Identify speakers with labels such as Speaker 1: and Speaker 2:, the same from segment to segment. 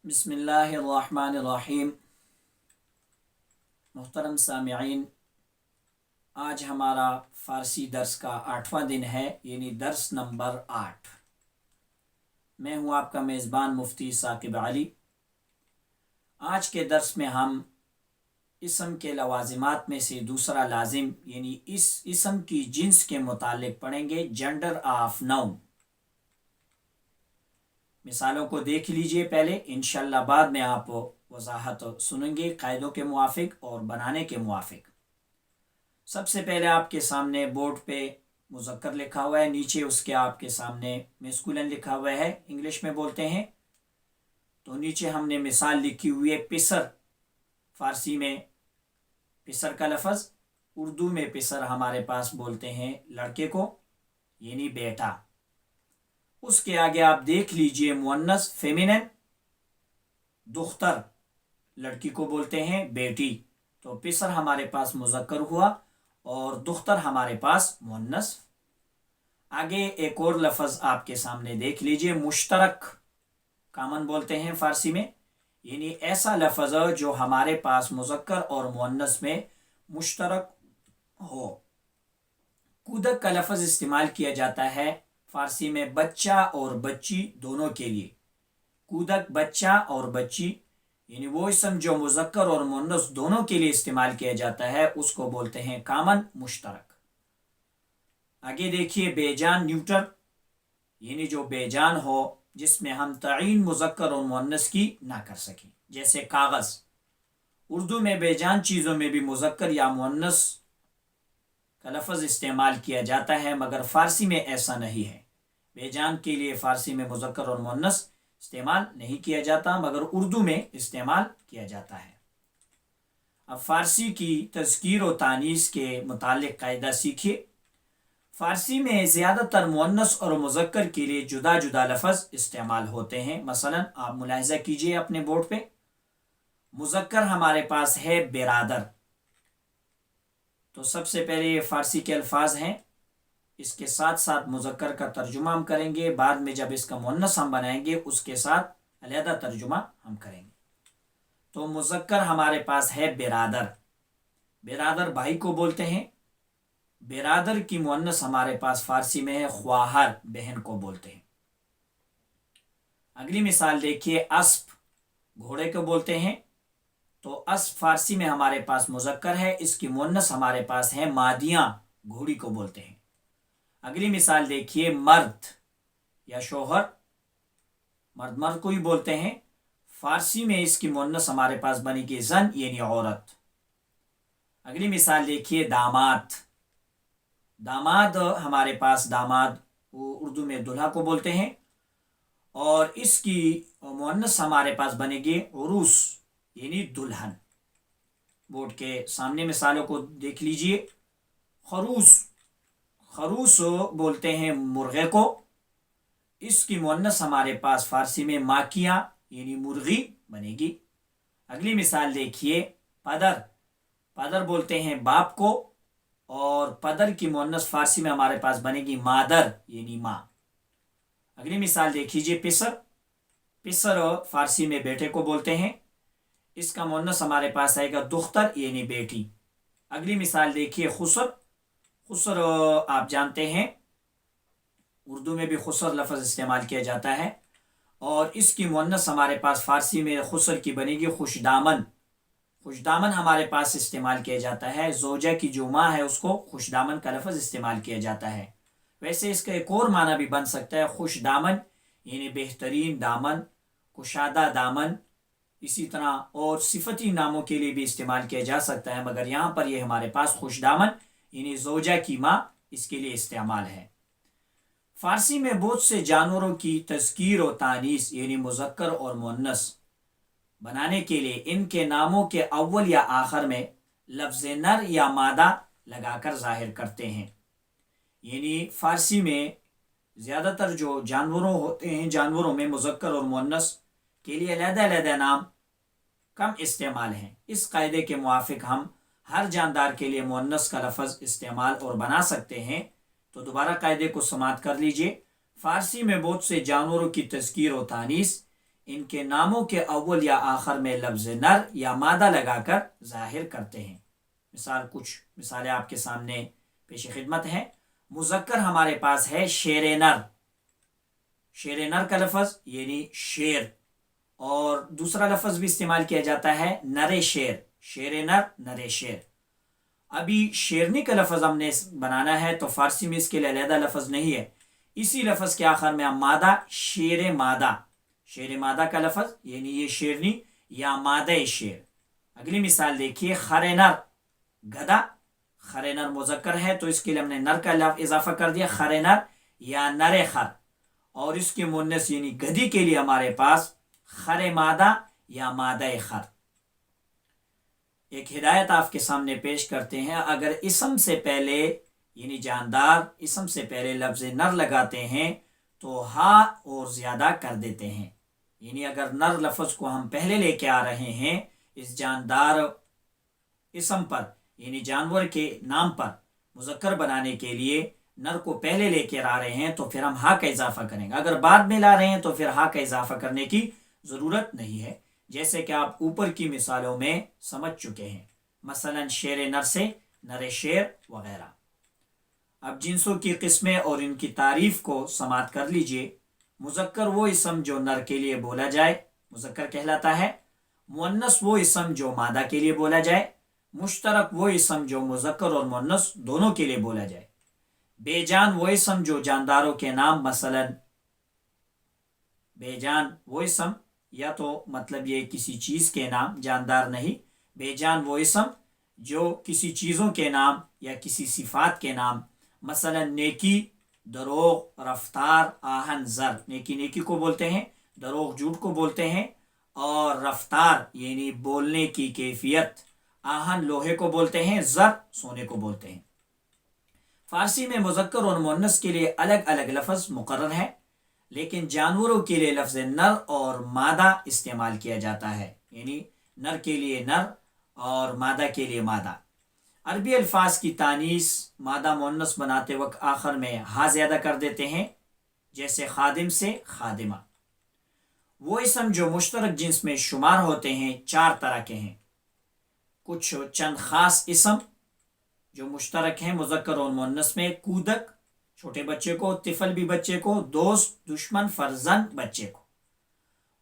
Speaker 1: بسم اللہ الرحمن الرحیم۔ محترم سامعین، آج ہمارا فارسی درس کا 8واں دن ہے، یعنی درس نمبر 8۔ میں ہوں آپ کا میزبان مفتی ثاقب علی۔ آج کے درس میں ہم اسم کے لوازمات میں سے دوسرا لازم یعنی اس اسم کی جنس کے متعلق پڑھیں گے، جنڈر آف ناؤن۔ مثالوں کو دیکھ لیجئے پہلے، انشاءاللہ بعد میں آپ وضاحت سنیں گے قاعدوں کے موافق اور بنانے کے موافق۔ سب سے پہلے آپ کے سامنے بورڈ پہ مذکر لکھا ہوا ہے، نیچے اس کے آپ کے سامنے میسکولن لکھا ہوا ہے، انگلش میں بولتے ہیں۔ تو نیچے ہم نے مثال لکھی ہوئی ہے پسر، فارسی میں پسر کا لفظ، اردو میں پسر ہمارے پاس بولتے ہیں لڑکے کو، یعنی بیٹا۔ اس کے آگے آپ دیکھ لیجئے مؤنث فیمینن، دختر لڑکی کو بولتے ہیں بیٹی، تو پسر ہمارے پاس مذکر ہوا اور دختر ہمارے پاس مؤنث۔ آگے ایک اور لفظ آپ کے سامنے دیکھ لیجئے، مشترک، کامن بولتے ہیں فارسی میں، یعنی ایسا لفظ جو ہمارے پاس مذکر اور مؤنث میں مشترک ہو۔ کودک کا لفظ استعمال کیا جاتا ہے فارسی میں بچہ اور بچی دونوں کے لیے۔ کودک، بچہ اور بچی، یعنی وہ اسم جو مذکر اور مؤنث دونوں کے لیے استعمال کیا جاتا ہے اس کو بولتے ہیں کامن، مشترک۔ آگے دیکھیے بے جان، نیوٹر، یعنی جو بے جان ہو، جس میں ہم تعین مذکر اور مؤنث کی نہ کر سکیں، جیسے کاغذ۔ اردو میں بے جان چیزوں میں بھی مذکر یا مؤنث کا لفظ استعمال کیا جاتا ہے، مگر فارسی میں ایسا نہیں ہے۔ بے جان کے لیے فارسی میں مذکر اور مؤنث استعمال نہیں کیا جاتا، مگر اردو میں استعمال کیا جاتا ہے۔ اب فارسی کی تذکیر و تانیث کے متعلق قاعدہ سیکھیے۔ فارسی میں زیادہ تر مؤنث اور مذکر کے لیے جدا جدا لفظ استعمال ہوتے ہیں۔ مثلا آپ ملاحظہ کیجئے اپنے بورڈ پہ، مذکر ہمارے پاس ہے برادر، تو سب سے پہلے یہ فارسی کے الفاظ ہیں، اس کے ساتھ ساتھ مذکر کا ترجمہ ہم کریں گے، بعد میں جب اس کا مؤنث ہم بنائیں گے اس کے ساتھ علیحدہ ترجمہ ہم کریں گے۔ تو مذکر ہمارے پاس ہے برادر، برادر بھائی کو بولتے ہیں۔ برادر کی مؤنث ہمارے پاس فارسی میں ہے خواہر، بہن کو بولتے ہیں۔ اگلی مثال دیکھیے، اسب، گھوڑے کو بولتے ہیں، تو اسب فارسی میں ہمارے پاس مذکر ہے، اس کی مؤنث ہمارے پاس ہے مادیاں، گھوڑی کو بولتے ہیں۔ اگلی مثال دیکھیے، مرد یا شوہر، مرد مرد کو ہی بولتے ہیں، فارسی میں اس کی مؤنث ہمارے پاس بنے گی زن، یعنی عورت۔ اگلی مثال دیکھیے، داماد، داماد ہمارے پاس داماد اردو میں دلہا کو بولتے ہیں، اور اس کی مؤنث ہمارے پاس بنے گی عروس، یعنی دلہن۔ بورڈ کے سامنے مثالوں کو دیکھ لیجئے، خروس، خروس بولتے ہیں مرغے کو، اس کی مؤنث ہمارے پاس فارسی میں ماکیاں، یعنی مرغی بنے گی۔ اگلی مثال دیکھیے، پدر، پدر بولتے ہیں باپ کو، اور پدر کی مؤنث فارسی میں ہمارے پاس بنے گی مادر، یعنی ماں۔ اگلی مثال دیکھ لیجیے، پسر، پسر فارسی میں بیٹے کو بولتے ہیں، اس کا مؤنث ہمارے پاس آئے گا دختر، یعنی بیٹی۔ اگلی مثال دیکھیے، خسر، خسر آپ جانتے ہیں اردو میں بھی خسر لفظ استعمال کیا جاتا ہے، اور اس کی مؤنث ہمارے پاس فارسی میں خسر کی بنے گی خوش دامن، خوش دامن ہمارے پاس استعمال کیا جاتا ہے، زوجہ کی جو ماں ہے اس کو خوش دامن کا لفظ استعمال کیا جاتا ہے۔ ویسے اس کا ایک اور معنی بھی بن سکتا ہے، خوش دامن یعنی بہترین دامن، کشادہ دامن، اسی طرح اور صفتی ناموں کے لیے بھی استعمال کیا جا سکتا ہے، مگر یہاں پر یہ ہمارے پاس خوش دامن یعنی زوجہ کی ماں اس کے لیے استعمال ہے۔ فارسی میں بہت سے جانوروں کی تذکیر و تانیث یعنی مذکر اور مؤنث بنانے کے لیے ان کے ناموں کے اول یا آخر میں لفظ نر یا مادہ لگا کر ظاہر کرتے ہیں۔ یعنی فارسی میں زیادہ تر جو جانوروں ہوتے ہیں، جانوروں میں مذکر اور مؤنث کے لیے علیحدہ علیحدہ نام کم استعمال ہیں۔ اس قاعدے کے موافق ہم ہر جاندار کے لیے مؤنث کا لفظ استعمال اور بنا سکتے ہیں۔ تو دوبارہ قاعدے کو سماعت کر لیجئے، فارسی میں بہت سے جانوروں کی تذکیر و تانیث ان کے ناموں کے اول یا آخر میں لفظ نر یا مادہ لگا کر ظاہر کرتے ہیں۔ کچھ مثالیں آپ کے سامنے پیش خدمت ہیں۔ مذکر ہمارے پاس ہے شیر نر، شیر نر کا لفظ یعنی شیر، اور دوسرا لفظ بھی استعمال کیا جاتا ہے نر شیر، شیر نر، نر شیر۔ ابھی شیرنی کا لفظ ہم نے بنانا ہے تو فارسی میں اس کے لیے علیحدہ لفظ نہیں ہے، اسی لفظ کے آخر میں ہم مادہ شیر مادہ، شیر مادہ کا لفظ یعنی یہ شیرنی یا مادہ شیر۔ اگلی مثال دیکھیے، خر نر، گدھا، خر نر مذکر ہے تو اس کے لیے ہم نے نر کا اضافہ کر دیا، خر نر یا نر خر، اور اس کے مؤنث یعنی گدھی کے لیے ہمارے پاس خر مادہ یا مادہ خر۔ ایک ہدایت آپ کے سامنے پیش کرتے ہیں، اگر اسم سے پہلے یعنی جاندار اسم سے پہلے لفظ نر لگاتے ہیں تو ہا اور زیادہ کر دیتے ہیں، یعنی اگر نر لفظ کو ہم پہلے لے کے آ رہے ہیں اس جاندار اسم پر یعنی جانور کے نام پر مذکر بنانے کے لیے نر کو پہلے لے کے آ رہے ہیں تو پھر ہم ہا کا اضافہ کریں گے، اگر بعد میں لا رہے ہیں تو پھر ہا کا اضافہ کرنے کی ضرورت نہیں ہے، جیسے کہ آپ اوپر کی مثالوں میں سمجھ چکے ہیں، مثلا شیر نر سے نر شیر وغیرہ۔ اب جنسوں کی قسمیں اور ان کی تعریف کو سماعت کر لیجئے۔ مذکر وہ اسم جو نر کے لیے بولا جائے مذکر کہلاتا ہے، مؤنث وہ اسم جو مادہ کے لیے بولا جائے، مشترک وہ اسم جو مذکر اور مؤنث دونوں کے لیے بولا جائے، بے جان وہ اسم جو جانداروں کے نام، مثلا بے جان وہ اسم یا تو مطلب یہ کسی چیز کے نام، جاندار نہیں، بے جان وہ اسم جو کسی چیزوں کے نام یا کسی صفات کے نام، مثلا نیکی، دروغ، رفتار، آہن، زر، نیکی نیکی کو بولتے ہیں، دروغ جھوٹ کو بولتے ہیں، اور رفتار یعنی بولنے کی کیفیت، آہن لوہے کو بولتے ہیں، زر سونے کو بولتے ہیں۔ فارسی میں مذکر اور مؤنث کے لیے الگ الگ لفظ مقرر ہے، لیکن جانوروں کے لیے لفظ نر اور مادہ استعمال کیا جاتا ہے، یعنی نر کے لیے نر اور مادہ کے لیے مادہ۔ عربی الفاظ کی تانیث مادہ مؤنث بناتے وقت آخر میں ہا زیادہ کر دیتے ہیں، جیسے خادم سے خادمہ۔ وہ اسم جو مشترک جنس میں شمار ہوتے ہیں 4 طرح کے ہیں۔ کچھ چند خاص اسم جو مشترک ہیں مذکر اور مؤنث میں: کودک چھوٹے بچے کو، طفل بھی بچے کو، دوست، دشمن، فرزند بچے کو۔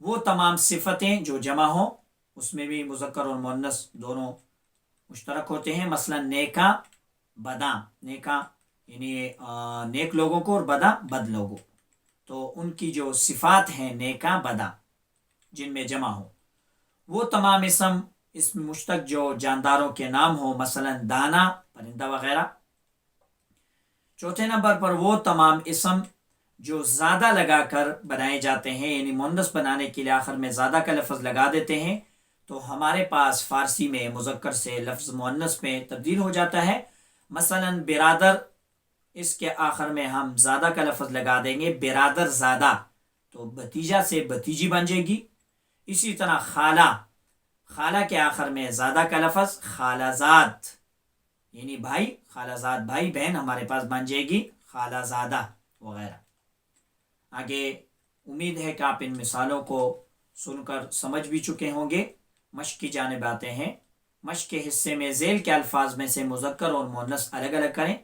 Speaker 1: وہ تمام صفتیں جو جمع ہوں اس میں بھی مذکر اور مؤنث دونوں مشترک ہوتے ہیں، مثلا نیکا، بداں، نیکا یعنی نیک لوگوں کو اور بداں بد لوگوں، تو ان کی جو صفات ہیں نیکا بداں جن میں جمع ہو۔ وہ تمام اسم مشتق جو جانداروں کے نام ہو، مثلا دانا پرندہ وغیرہ۔ چوتھے نمبر پر وہ تمام اسم جو زیادہ لگا کر بنائے جاتے ہیں، یعنی مؤنث بنانے کے لیے آخر میں زیادہ کا لفظ لگا دیتے ہیں، تو ہمارے پاس فارسی میں مذکر سے لفظ مؤنث میں تبدیل ہو جاتا ہے، مثلا برادر، اس کے آخر میں ہم زیادہ کا لفظ لگا دیں گے، برادر زادہ، تو بھتیجا سے بھتیجی بن جائے گی۔ اسی طرح خالہ، خالہ کے آخر میں زیادہ کا لفظ خالہ زاد یعنی بھائی، خالہ زاد بھائی، بہن ہمارے پاس بن جائے گی خالہ زادہ وغیرہ۔ آگے امید ہے کہ آپ ان مثالوں کو سن کر سمجھ بھی چکے ہوں گے۔ مشق کی جانب آتے ہیں۔ مشق کے حصے میں ذیل کے الفاظ میں سے مذکر اور مؤنث الگ الگ کریں۔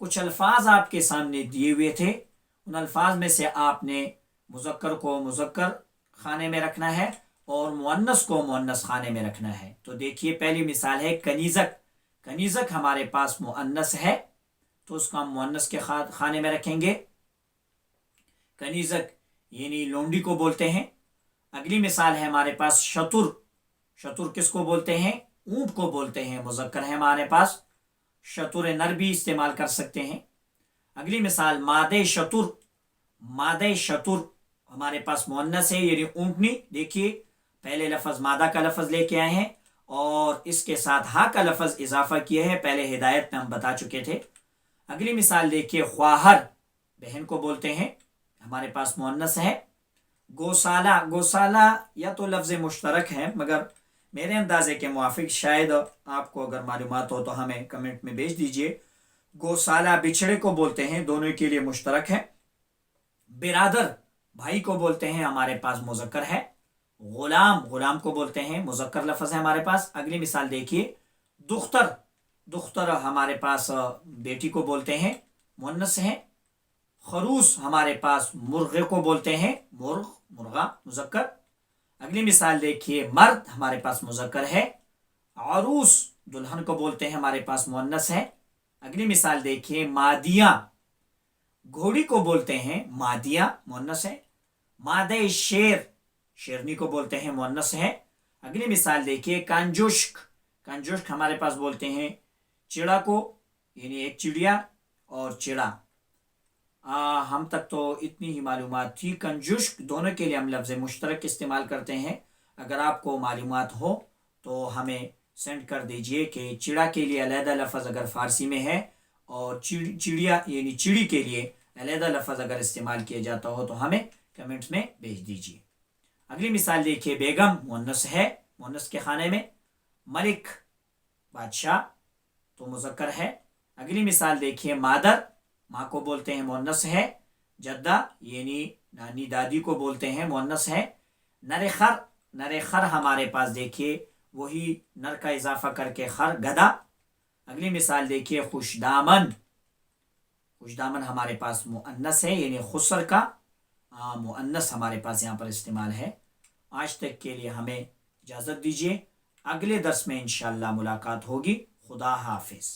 Speaker 1: کچھ الفاظ آپ کے سامنے دیے ہوئے تھے، ان الفاظ میں سے آپ نے مذکر کو مذکر خانے میں رکھنا ہے اور مؤنث کو مؤنث خانے میں رکھنا ہے۔ تو دیکھیے پہلی مثال ہے کنیزک۔ کنیزک ہمارے پاس مؤنث ہے تو اس کو ہم مؤنث کے خانے میں رکھیں گے، کنیزک یعنی لونڈی کو بولتے ہیں۔ اگلی مثال ہے ہمارے پاس شتر۔ شتر کس کو بولتے ہیں؟ اونٹ کو بولتے ہیں، مذکر ہے ہمارے پاس، شتر نر بھی استعمال کر سکتے ہیں۔ اگلی مثال مادہ شتر۔ مادہ شتر ہمارے پاس مؤنث ہے یعنی اونٹنی، دیکھیے پہلے لفظ مادہ کا لفظ لے کے آئے ہیں اور اس کے ساتھ ہا کا لفظ اضافہ کیے ہیں، پہلے ہدایت میں ہم بتا چکے تھے۔ اگلی مثال دیکھیے خواہر، بہن کو بولتے ہیں، ہمارے پاس مؤنث ہے۔ گوسالہ، گوسالہ یا تو لفظ مشترک ہے مگر میرے اندازے کے موافق، شاید آپ کو اگر معلومات ہو تو ہمیں کمنٹ میں بھیج دیجئے۔ گوسالہ بچھڑے کو بولتے ہیں، دونوں کے لیے مشترک ہے۔ برادر بھائی کو بولتے ہیں، ہمارے پاس مذکر ہے۔ غلام، غلام کو بولتے ہیں مذکر لفظ ہے ہمارے پاس. اگلی مثال دیکھیے دختر، دختر ہمارے پاس بیٹی کو بولتے ہیں مؤنث ہے. خروس ہمارے پاس مرغے کو بولتے ہیں مرغ، مرغا مذکر. اگلی مثال دیکھیے مرد ہمارے پاس مذکر ہے. عروس دلہن کو بولتے ہیں ہمارے پاس مؤنث ہے. اگلی مثال دیکھیے مادیاں، گھوڑی کو بولتے ہیں مادیاں مؤنث ہے. مادہ شیر، شیرنی کو بولتے ہیں مؤنث ہے. اگلی مثال دیکھیے کنجوشک، کنجوشک ہمارے پاس بولتے ہیں چڑا کو، یعنی ایک چڑیا اور چڑا. ہم تک تو اتنی ہی معلومات تھی. کنجوشک دونوں کے لیے ہم لفظ مشترک استعمال کرتے ہیں. اگر آپ کو معلومات ہو تو ہمیں سینڈ کر دیجئے کہ چڑا کے لیے علیحدہ لفظ اگر فارسی میں ہے اور چڑیا یعنی چڑی کے لیے علیحدہ لفظ اگر استعمال کیا جاتا ہو تو ہمیں کمنٹس میں بھیج دیجیے. اگلی مثال دیکھیے بیگم مؤنث ہے، مؤنث کے خانے میں. ملک بادشاہ تو مذکر ہے. اگلی مثال دیکھیے مادر، ماں کو بولتے ہیں مؤنث ہے. جدہ یعنی نانی دادی کو بولتے ہیں مؤنث ہے. نر خر، نر خر ہمارے پاس دیکھیے وہی نر کا اضافہ کر کے خر، گدھا. اگلی مثال دیکھیے خوش دامن، خوش دامن ہمارے پاس مؤنث ہے یعنی خسر کا مؤنث ہمارے پاس یہاں پر استعمال ہے. آج تک کے لیے ہمیں اجازت دیجیے، اگلے درس میں انشاءاللہ ملاقات ہوگی. خدا حافظ.